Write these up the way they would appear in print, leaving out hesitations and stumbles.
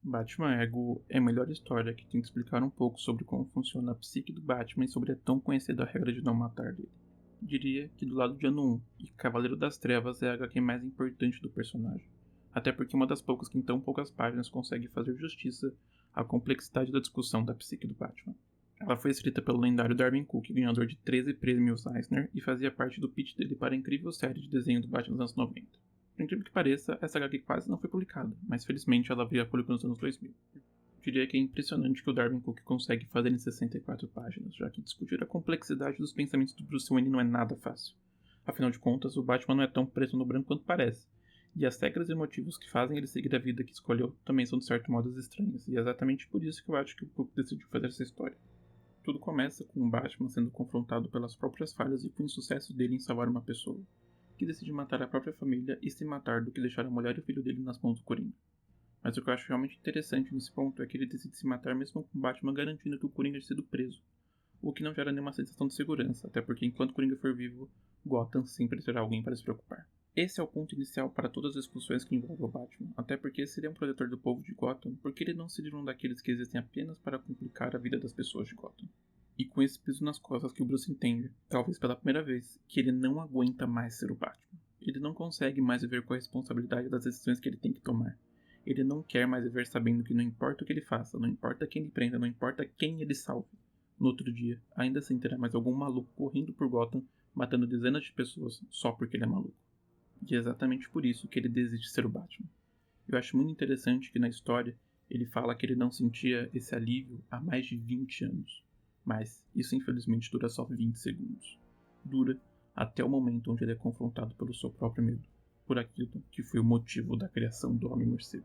Batman Ego é a melhor história que tenta explicar um pouco sobre como funciona a psique do Batman e sobre a tão conhecida regra de não matar dele. Diria que do lado de Ano 1 e Cavaleiro das Trevas é a HQ mais importante do personagem, até porque é uma das poucas que em tão poucas páginas consegue fazer justiça à complexidade da discussão da psique do Batman. Ela foi escrita pelo lendário Darwyn Cooke, ganhador de 13 prêmios Eisner, e fazia parte do pitch dele para a incrível série de desenho do Batman dos anos 90. Por incrível que pareça, essa HQ quase não foi publicada, mas felizmente ela veio a público nos anos 2000. Diria que é impressionante que o Darwyn Cooke consegue fazer em 64 páginas, já que discutir a complexidade dos pensamentos do Bruce Wayne não é nada fácil. Afinal de contas, o Batman não é tão preto no branco quanto parece, e as regras e motivos que fazem ele seguir a vida que escolheu também são de certo modo estranhas, e é exatamente por isso que eu acho que o Cooke decidiu fazer essa história. Tudo começa com o Batman sendo confrontado pelas próprias falhas e com o insucesso dele em salvar uma pessoa, que decide matar a própria família e se matar do que deixar a mulher e o filho dele nas mãos do Coringa. Mas o que eu acho realmente interessante nesse ponto é que ele decide se matar mesmo com o Batman garantindo que o Coringa tenha sido preso, o que não gera nenhuma sensação de segurança, até porque enquanto o Coringa for vivo, Gotham sempre terá alguém para se preocupar. Esse é o ponto inicial para todas as discussões que envolvem o Batman, até porque se ele é um protetor do povo de Gotham, por que ele não se livra daqueles que existem apenas para complicar a vida das pessoas de Gotham? E com esse peso nas costas que o Bruce entende, talvez pela primeira vez, que ele não aguenta mais ser o Batman. Ele não consegue mais viver com a responsabilidade das decisões que ele tem que tomar. Ele não quer mais viver sabendo que não importa o que ele faça, não importa quem ele prenda, não importa quem ele salve. No outro dia, ainda assim terá mais algum maluco correndo por Gotham, matando dezenas de pessoas só porque ele é maluco. E é exatamente por isso que ele desiste de ser o Batman. Eu acho muito interessante que na história ele fala que ele não sentia esse alívio há mais de 20 anos. Mas isso infelizmente dura só 20 segundos. Dura até o momento onde ele é confrontado pelo seu próprio medo, por aquilo que foi o motivo da criação do Homem-Morcego.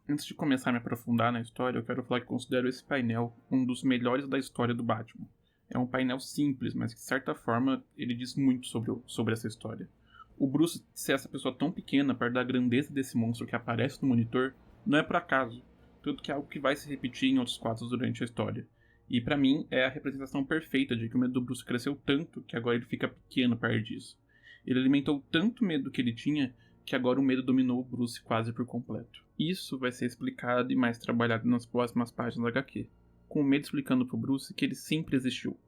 Antes de começar a me aprofundar na história, eu quero falar que considero esse painel um dos melhores da história do Batman. É um painel simples, mas que de certa forma ele diz muito sobre essa história. O Bruce ser essa pessoa tão pequena perto da grandeza desse monstro que aparece no monitor não é por acaso, tanto que é algo que vai se repetir em outros quadros durante a história. E pra mim é a representação perfeita de que o medo do Bruce cresceu tanto que agora ele fica pequeno perto disso. Ele alimentou tanto o medo que ele tinha que agora o medo dominou o Bruce quase por completo. Isso vai ser explicado e mais trabalhado nas próximas páginas da HQ, com o medo explicando pro Bruce que ele sempre existiu,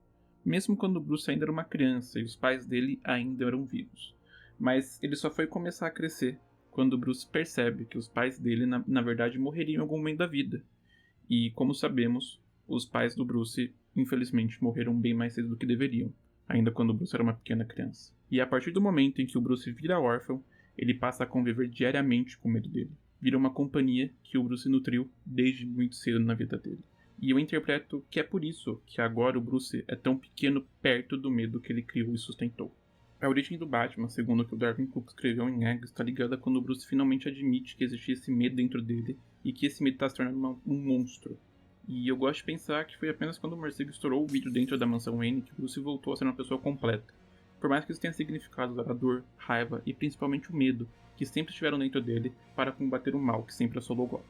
mesmo quando o Bruce ainda era uma criança e os pais dele ainda eram vivos. Mas ele só foi começar a crescer quando o Bruce percebe que os pais dele na verdade morreriam em algum momento da vida. E como sabemos, os pais do Bruce infelizmente morreram bem mais cedo do que deveriam, ainda quando o Bruce era uma pequena criança. E a partir do momento em que o Bruce vira órfão, ele passa a conviver diariamente com o medo dele. Vira uma companhia que o Bruce nutriu desde muito cedo na vida dele. E eu interpreto que é por isso que agora o Bruce é tão pequeno perto do medo que ele criou e sustentou. A origem do Batman, segundo o que o Darwyn Cooke escreveu em Ego, está ligada quando o Bruce finalmente admite que existia esse medo dentro dele e que esse medo está se tornando um monstro. E eu gosto de pensar que foi apenas quando o morcego estourou o vidro dentro da mansão Wayne que o Bruce voltou a ser uma pessoa completa. Por mais que isso tenha significado a dor, raiva e principalmente o medo que sempre estiveram dentro dele para combater o mal que sempre assolou Gotham.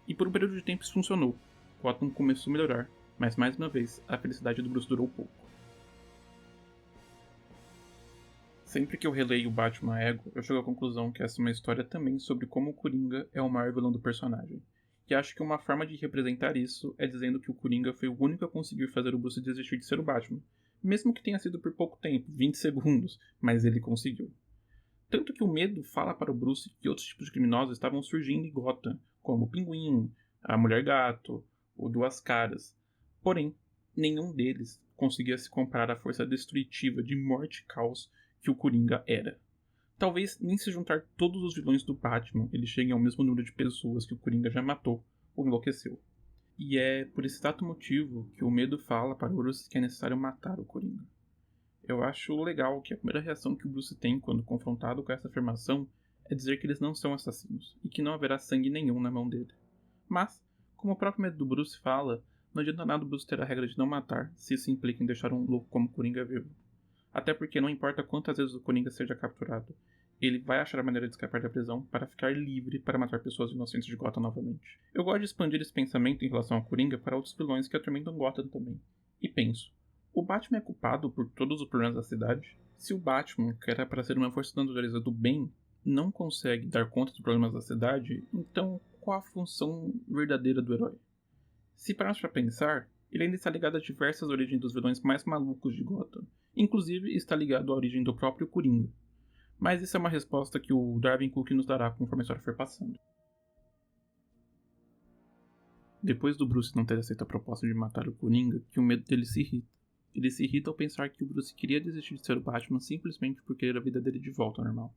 E por um período de tempo isso funcionou. Gotham começou a melhorar, mas mais uma vez a felicidade do Bruce durou pouco. Sempre que eu releio o Batman Ego, eu chego à conclusão que essa é uma história também sobre como o Coringa é o maior vilão do personagem. E acho que uma forma de representar isso é dizendo que o Coringa foi o único a conseguir fazer o Bruce desistir de ser o Batman, mesmo que tenha sido por pouco tempo, 20 segundos, mas ele conseguiu. Tanto que o medo fala para o Bruce que outros tipos de criminosos estavam surgindo em Gotham, como o Pinguim, a Mulher Gato, o Duas Caras. Porém, nenhum deles conseguia se comparar à força destrutiva de morte e caos que o Coringa era. Talvez nem se juntar todos os vilões do Batman eles cheguem ao mesmo número de pessoas que o Coringa já matou ou enlouqueceu. E é por esse exato motivo que o medo fala para o Bruce que é necessário matar o Coringa. Eu acho legal que a primeira reação que o Bruce tem quando confrontado com essa afirmação é dizer que eles não são assassinos e que não haverá sangue nenhum na mão dele. Mas, como o próprio medo do Bruce fala, não adianta nada o Bruce ter a regra de não matar se isso implica em deixar um louco como o Coringa vivo. Até porque não importa quantas vezes o Coringa seja capturado, ele vai achar a maneira de escapar da prisão para ficar livre para matar pessoas inocentes de Gotham novamente. Eu gosto de expandir esse pensamento em relação ao Coringa para outros vilões que atormentam Gotham também. E penso, o Batman é culpado por todos os problemas da cidade? Se o Batman, que era para ser uma força da natureza do bem, não consegue dar conta dos problemas da cidade, então qual a função verdadeira do herói. Se pararmos pra pensar, ele ainda está ligado a diversas origens dos vilões mais malucos de Gotham. Inclusive está ligado à origem do próprio Coringa. Mas isso é uma resposta que o Darwin Cook nos dará conforme a história for passando. Depois do Bruce não ter aceito a proposta de matar o Coringa, que o medo dele se irrita. Ele se irrita ao pensar que o Bruce queria desistir de ser o Batman simplesmente por querer a vida dele de volta ao normal,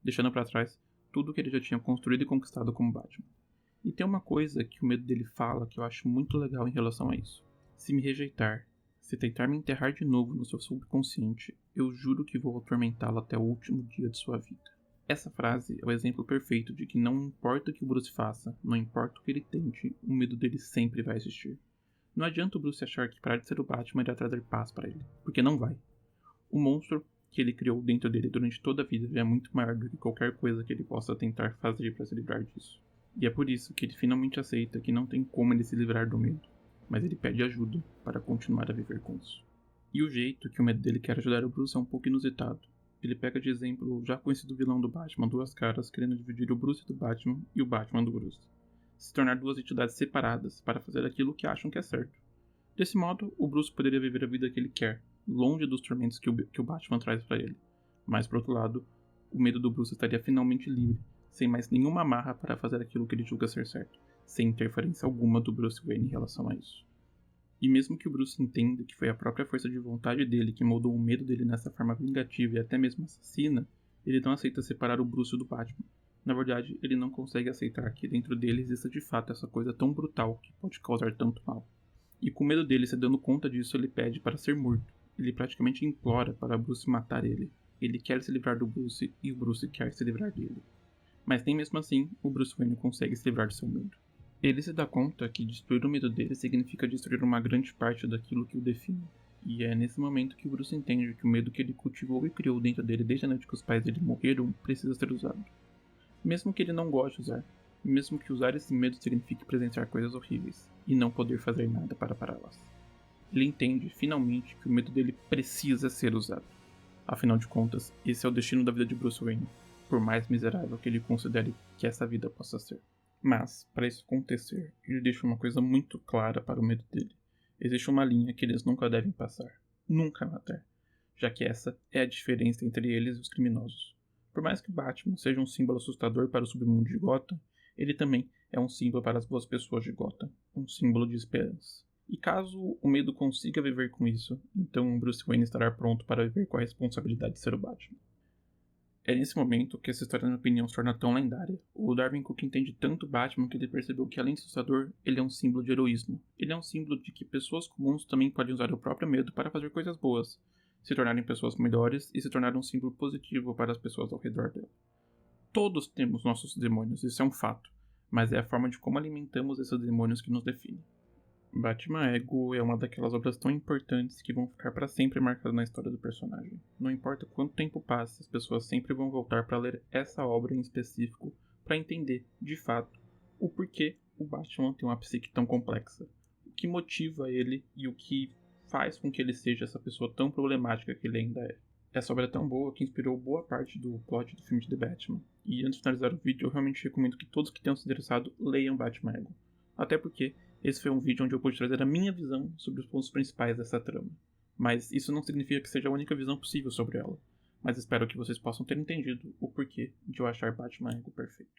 deixando para trás tudo que ele já tinha construído e conquistado como Batman. E tem uma coisa que o medo dele fala que eu acho muito legal em relação a isso. Se me rejeitar, se tentar me enterrar de novo no seu subconsciente, eu juro que vou atormentá-lo até o último dia de sua vida. Essa frase é o exemplo perfeito de que não importa o que o Bruce faça, não importa o que ele tente, o medo dele sempre vai existir. Não adianta o Bruce achar que parar de ser o Batman irá trazer paz para ele, porque não vai. O monstro que ele criou dentro dele durante toda a vida já é muito maior do que qualquer coisa que ele possa tentar fazer para se livrar disso. E é por isso que ele finalmente aceita que não tem como ele se livrar do medo, mas ele pede ajuda para continuar a viver com isso. E o jeito que o medo dele quer ajudar o Bruce é um pouco inusitado. Ele pega de exemplo o já conhecido vilão do Batman Duas Caras, querendo dividir o Bruce do Batman e o Batman do Bruce. Se tornar duas entidades separadas para fazer aquilo que acham que é certo. Desse modo, o Bruce poderia viver a vida que ele quer, longe dos tormentos que o Batman traz para ele. Mas, por outro lado, o medo do Bruce estaria finalmente livre, sem mais nenhuma amarra para fazer aquilo que ele julga ser certo, sem interferência alguma do Bruce Wayne em relação a isso. E mesmo que o Bruce entenda que foi a própria força de vontade dele que moldou o medo dele nessa forma vingativa e até mesmo assassina, ele não aceita separar o Bruce do Batman. Na verdade, ele não consegue aceitar que dentro dele exista de fato essa coisa tão brutal que pode causar tanto mal. E com medo dele se dando conta disso, ele pede para ser morto. Ele praticamente implora para Bruce matar ele. Ele quer se livrar do Bruce e o Bruce quer se livrar dele. Mas nem mesmo assim, o Bruce Wayne consegue se livrar do seu medo. Ele se dá conta que destruir o medo dele significa destruir uma grande parte daquilo que o define. E é nesse momento que o Bruce entende que o medo que ele cultivou e criou dentro dele desde a noite que os pais dele morreram precisa ser usado. Mesmo que ele não goste de usar, mesmo que usar esse medo signifique presenciar coisas horríveis e não poder fazer nada para pará-las. Ele entende, finalmente, que o medo dele precisa ser usado. Afinal de contas, esse é o destino da vida de Bruce Wayne, por mais miserável que ele considere que essa vida possa ser. Mas, para isso acontecer, ele deixa uma coisa muito clara para o medo dele. Existe uma linha que eles nunca devem passar. Nunca matar. Já que essa é a diferença entre eles e os criminosos. Por mais que Batman seja um símbolo assustador para o submundo de Gotham, ele também é um símbolo para as boas pessoas de Gotham. Um símbolo de esperança. E caso o medo consiga viver com isso, então Bruce Wayne estará pronto para viver com a responsabilidade de ser o Batman. É nesse momento que essa história, na minha opinião, se torna tão lendária. O Darwin Cook entende tanto Batman que ele percebeu que, além de assustador, ele é um símbolo de heroísmo. Ele é um símbolo de que pessoas comuns também podem usar o próprio medo para fazer coisas boas, se tornarem pessoas melhores e se tornar um símbolo positivo para as pessoas ao redor dela. Todos temos nossos demônios, isso é um fato, mas é a forma de como alimentamos esses demônios que nos define. Batman Ego é uma daquelas obras tão importantes que vão ficar para sempre marcadas na história do personagem. Não importa quanto tempo passe, as pessoas sempre vão voltar para ler essa obra em específico para entender, de fato, o porquê o Batman tem uma psique tão complexa, o que motiva ele e o que faz com que ele seja essa pessoa tão problemática que ele ainda é. Essa obra é tão boa que inspirou boa parte do plot do filme de The Batman. E antes de finalizar o vídeo, eu realmente recomendo que todos que tenham se interessado leiam Batman Ego. Até porque esse foi um vídeo onde eu pude trazer a minha visão sobre os pontos principais dessa trama. Mas isso não significa que seja a única visão possível sobre ela. Mas espero que vocês possam ter entendido o porquê de eu achar Batman Ego perfeito.